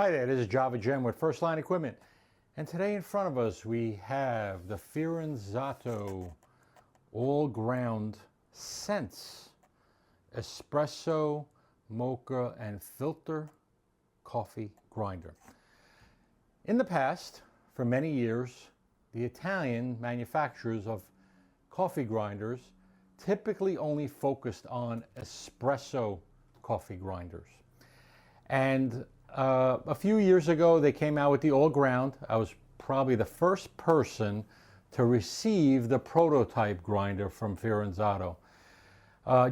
Hi there, this is Java Jen with First Line Equipment, and today in front of us we have the Fiorenzato AllGround Sense Espresso, Mocha, and Filter Coffee Grinder. In the past, for many years, the Italian manufacturers of coffee grinders typically only focused on espresso coffee grinders. And a few years ago, they came out with the AllGround. I was probably the first person to receive the prototype grinder from Fiorenzato.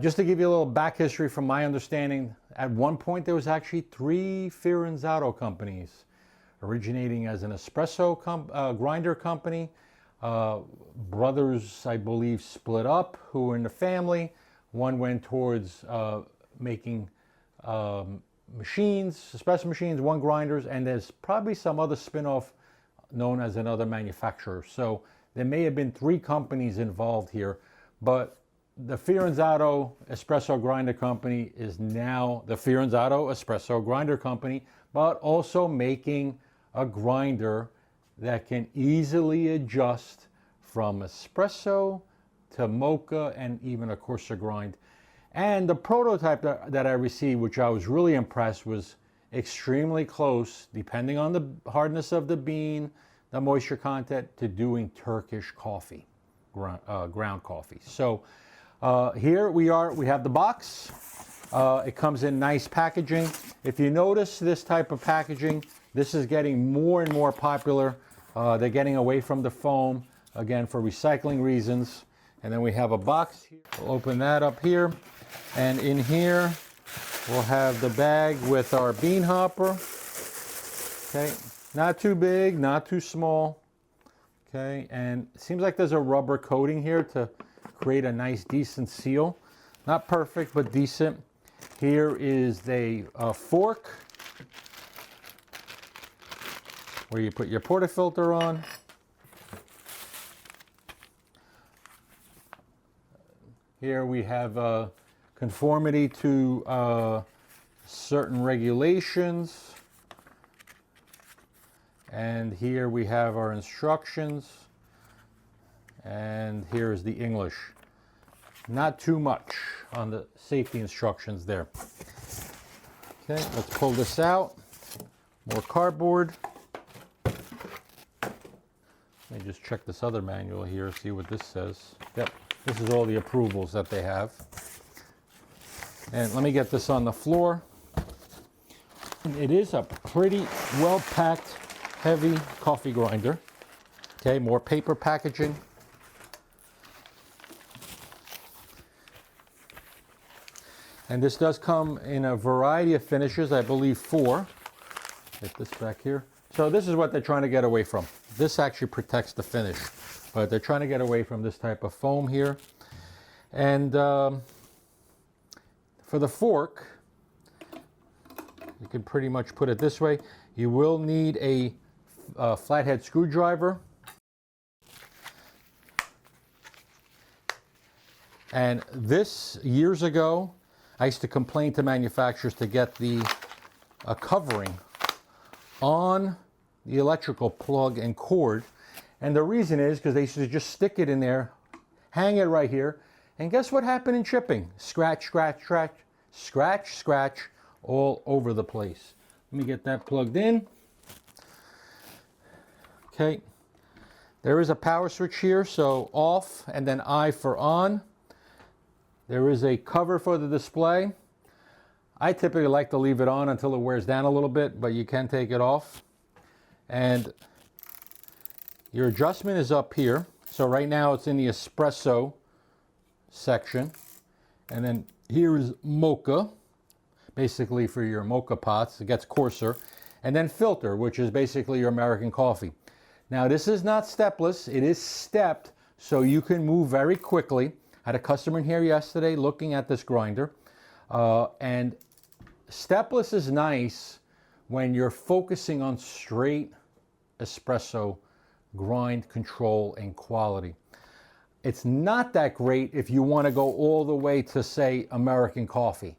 Just to give you a little back history from my understanding, at one point there was actually 3 Fiorenzato companies, originating as an espresso grinder company. Brothers, I believe, split up who were in the family. One went towards making machines, espresso machines, one grinders, and there's probably some other spin-off known as another manufacturer. So there may have been 3 companies involved here, but the Fiorenzato Espresso Grinder Company is now the Fiorenzato Espresso Grinder Company, but also making a grinder that can easily adjust from espresso to mocha and even a coarser grind. And the prototype that I received, which I was really impressed, was extremely close, depending on the hardness of the bean, the moisture content, to doing Turkish coffee, ground coffee. So here we have the box. It comes in nice packaging. If you notice this type of packaging, this is getting more and more popular. They're getting away from the foam, again, for recycling reasons. And then we have a box here. We'll open that up here. And in here, we'll have the bag with our bean hopper. Okay, not too big, not too small. Okay, and it seems like there's a rubber coating here to create a nice, decent seal. Not perfect, but decent. Here is a fork where you put your portafilter on. Here we have conformity to certain regulations. And here we have our instructions. And here's the English. Not too much on the safety instructions there. Okay, let's pull this out. More cardboard. Let me just check this other manual here, see what this says. Yep, this is all the approvals that they have. And let me get this on the floor. It is a pretty well-packed, heavy coffee grinder. Okay, more paper packaging. And this does come in a variety of finishes, I believe 4. Get this back here. So this is what they're trying to get away from. This actually protects the finish, but they're trying to get away from this type of foam here. And for the fork, you can pretty much put it this way. You will need a flathead screwdriver. And this, years ago, I used to complain to manufacturers to get the covering on the electrical plug and cord. And the reason is because they used to just stick it in there, hang it right here, and guess what happened in shipping? Scratch, scratch, scratch, scratch, scratch, all over the place. Let me get that plugged in. Okay, there is a power switch here, so off and then I for on. There is a cover for the display. I typically like to leave it on until it wears down a little bit, but you can take it off. And your adjustment is up here. So right now it's in the espresso section. And then here is mocha, basically for your mocha pots. It gets coarser. And then filter, which is basically your American coffee. Now this is not stepless, it is stepped, so you can move very quickly. I had a customer in here yesterday looking at this grinder. And stepless is nice when you're focusing on straight espresso grind control and quality. It's not that great if you want to go all the way to, say, American coffee.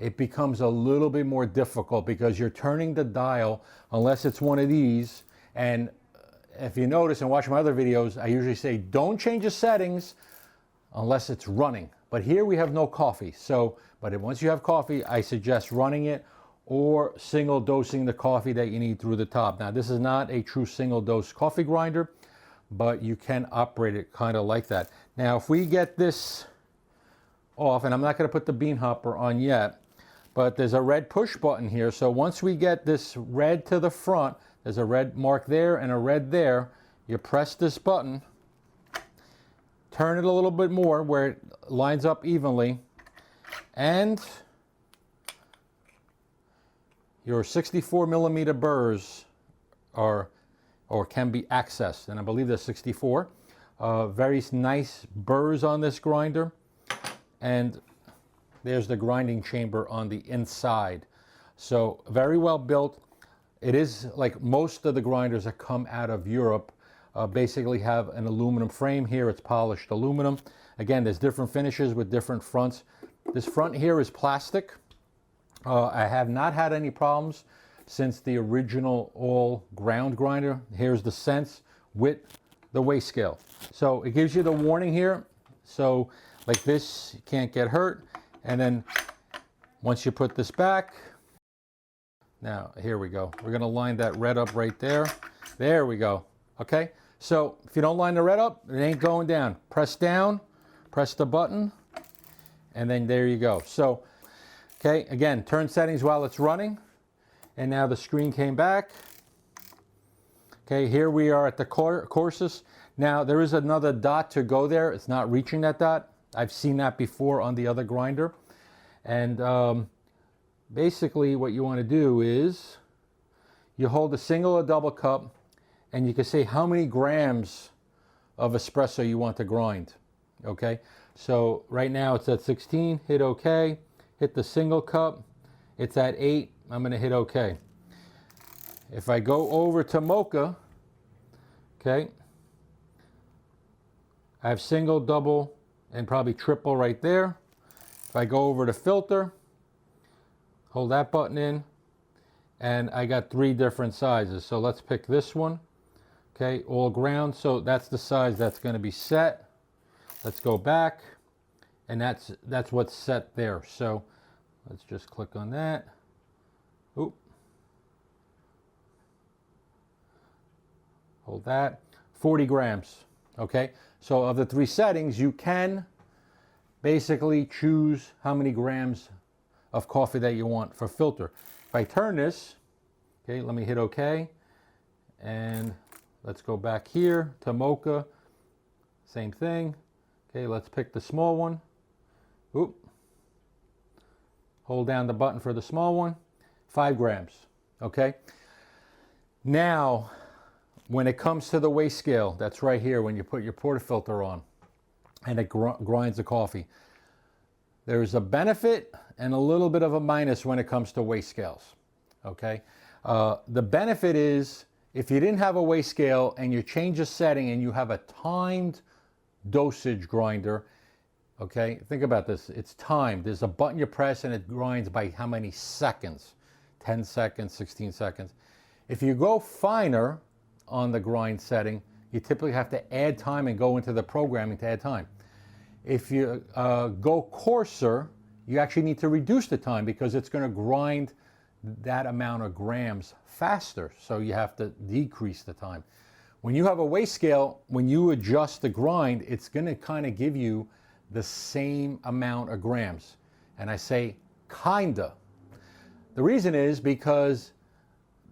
it becomes a little bit more difficult because you're turning the dial, unless it's one of these. And if you notice and watch my other videos, I usually say don't change the settings unless it's running. But here we have no coffee. So, but once you have coffee, I suggest running it or single dosing the coffee that you need through the top. Now, this is not a true single dose coffee grinder, but you can operate it kind of like that. Now, if we get this off, and I'm not going to put the bean hopper on yet, but there's a red push button here. So once we get this red to the front, there's a red mark there and a red there. You press this button, turn it a little bit more where it lines up evenly, and your 64 millimeter burrs are or can be accessed, and I believe there's 64. Very nice burrs on this grinder, and there's the grinding chamber on the inside. So very well built. It is like most of the grinders that come out of Europe, basically have an aluminum frame. Here it's polished aluminum. Again, there's different finishes with different fronts. This front here is plastic. I have not had any problems since the original AllGround grinder. Here's the Sense with the weigh scale. So it gives you the warning here. So like this, you can't get hurt. And then once you put this back, now here we go. We're gonna line that red up right there. There we go, okay? So if you don't line the red up, it ain't going down. Press down, press the button, and then there you go. So, okay, again, turn settings while it's running. And now the screen came back. Okay, here we are at the courses. Now there is another dot to go there. It's not reaching that dot. I've seen that before on the other grinder. And basically what you want to do is you hold a single or double cup and you can say how many grams of espresso you want to grind. Okay, so right now it's at 16, hit OK, hit the single cup, it's at 8, I'm going to hit OK. If I go over to mocha, okay, I have single, double, and probably triple right there. If I go over to filter, hold that button in, and I got 3 different sizes. So let's pick this one. Okay, AllGround. So that's the size that's going to be set. Let's go back, and that's what's set there. So let's just click on that. Oop. Hold that. 40 grams. Okay, so of the 3 settings, you can basically choose how many grams of coffee that you want for filter. If I turn this, okay, let me hit OK, and let's go back here to mocha, same thing. Okay, let's pick the small one. Oop. Hold down the button for the small one, 5 grams, okay? Now, when it comes to the weigh scale, that's right here when you put your portafilter on and it grinds the coffee. There's a benefit and a little bit of a minus when it comes to weigh scales, okay? The benefit is if you didn't have a weigh scale and you change a setting and you have a timed dosage grinder, okay, think about this, it's timed. There's a button you press and it grinds by how many seconds? 10 seconds, 16 seconds. If you go finer on the grind setting, you typically have to add time and go into the programming to add time. If you go coarser, you actually need to reduce the time because it's going to grind that amount of grams faster, so you have to decrease the time. When you have a weigh scale, when you adjust the grind, it's going to kind of give you the same amount of grams. And I say kinda. The reason is because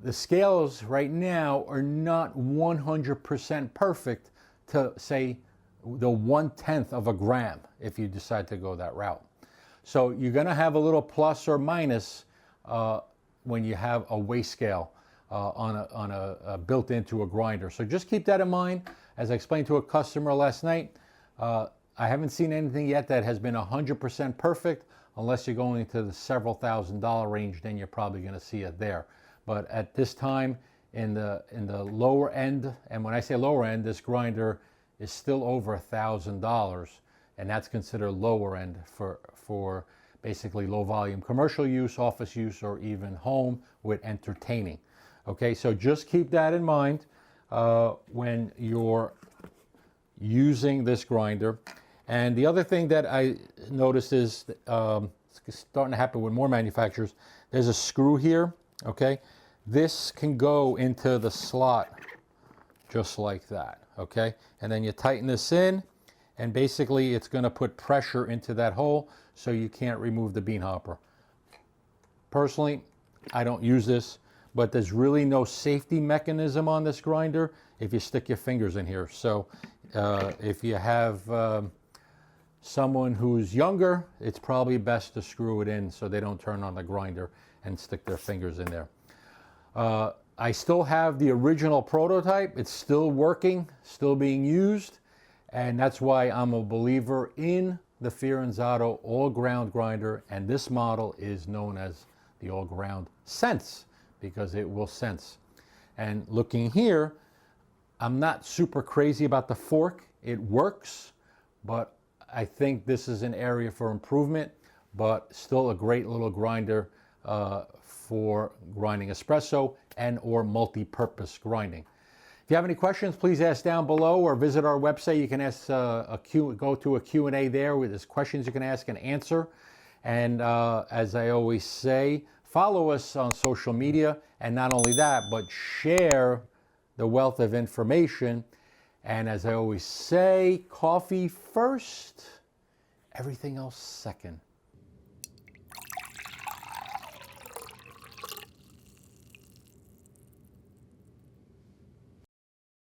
the scales right now are not 100% perfect to say the 1/10 of a gram if you decide to go that route. So you're going to have a little plus or minus when you have a weigh scale built into a grinder. So just keep that in mind. As I explained to a customer last night, I haven't seen anything yet that has been 100% perfect. Unless you're going into the several $1,000 range, then you're probably going to see it there. But at this time, in the lower end, and when I say lower end, this grinder is still over $1,000, and that's considered lower end for basically low volume commercial use, office use, or even home with entertaining. Okay, so just keep that in mind when you're using this grinder. And the other thing that I noticed is it's starting to happen with more manufacturers. There's a screw here, okay? This can go into the slot just like that, okay? And then you tighten this in, and basically it's gonna put pressure into that hole so you can't remove the bean hopper. Personally, I don't use this, but there's really no safety mechanism on this grinder if you stick your fingers in here. So if you have someone who's younger, it's probably best to screw it in so they don't turn on the grinder and stick their fingers in there. I still have the original prototype. It's still working, still being used, and that's why I'm a believer in the Fiorenzato AllGround grinder, and this model is known as the AllGround Sense because it will sense. And looking here, I'm not super crazy about the fork. It works, but I think this is an area for improvement, but still a great little grinder for grinding espresso and or multi-purpose grinding. If you have any questions, please ask down below or visit our website. You can ask go to a Q&A there where there's questions you can ask and answer. And as I always say, follow us on social media, and not only that, but share the wealth of information. And as I always say, coffee first, everything else second.